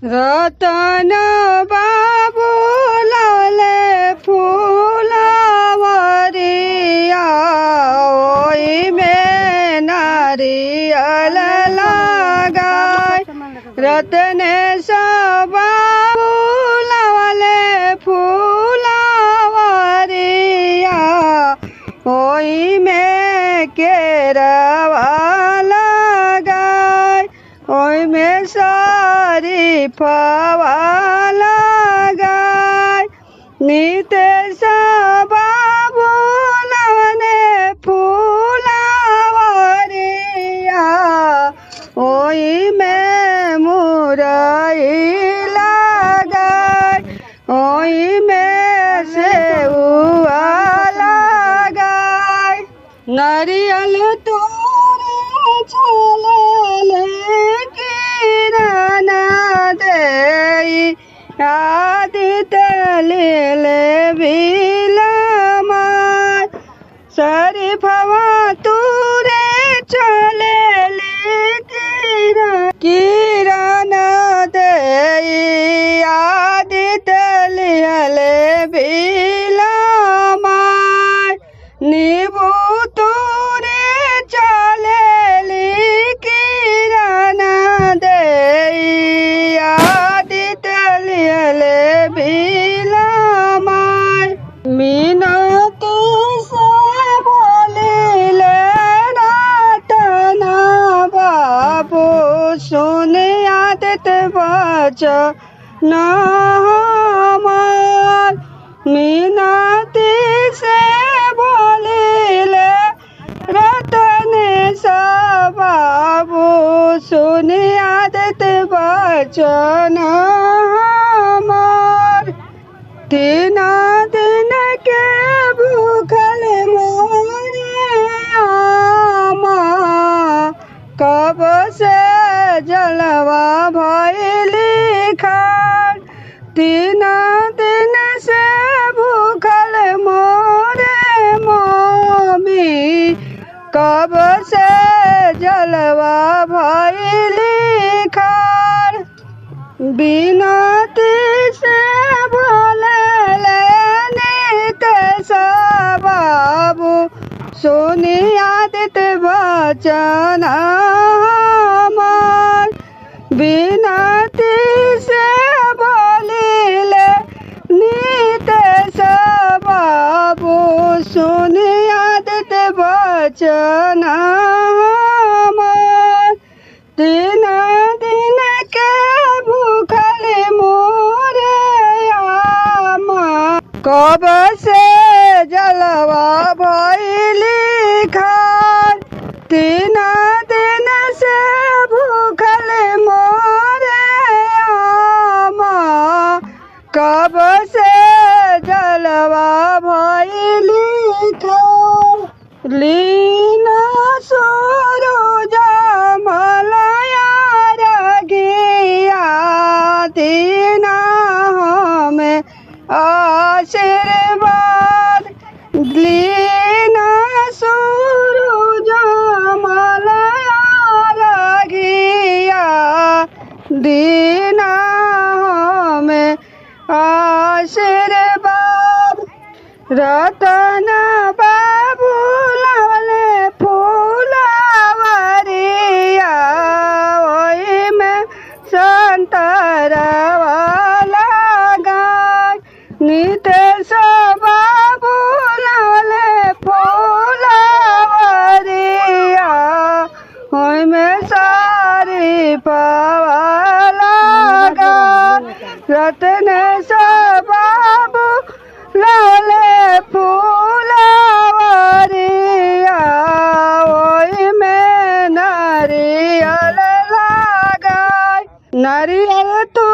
रतन बाबू लाले फूलवरिया ओई में नारियल लगाय। रत्नेश बाबू लाले फूलवरिया ओई में केरवा लगाय। ओई में शरीफवा लगाय। नितेश बाबू लाले फूलवरिया ओई में मुरई लगाय। ओई में सेउआ लगाय। नारियल तोरे चले किरण देई आदित्य ले बिलमाय। शरीफवा तूरे चले किरण देई आदित्य ले बिलमाय। नीबू तूरे चले किरण देई आदित्य ले बिलमाय। मीनती से बोलिले रतन बाबू सुन आदित्य वचन हमार। मीनती से बोलिले रतनेश बाबू सुन आदित्य वचन हमार। तीन दिन के भूखल मोरे आमा कब से जलवा भइली खान। तीन दिन से भूखल मोरे मम्मी कब से जलवा भइली खान। बिनती से बोलले नितेश बाबू सुनी आदित्य वचन हमार। बिनती से बोलिले नितेश बाबू सुनी आदित्य वचन हमार। तीन दिन के भूखल मोरे आमा कब से जलवा भइली खान। तीन दिन से भूखल मोरे आमा कब से जलवा भइली खान। लीना सूरज मलया रगिया दीना हमें आशीर्वाद। लीना सूरज मलया रगिया दीना हमें आशीर्वाद। रतन बाबू लाले फूलवरिया ओई में संतरवा लगाय। नितेश बाबू लाले फूलवरिया ओई में शरीफवा लगाय। रत्नेश बाबू लाले फूलवरिया ओई में नारियल लगाय। नारियल तू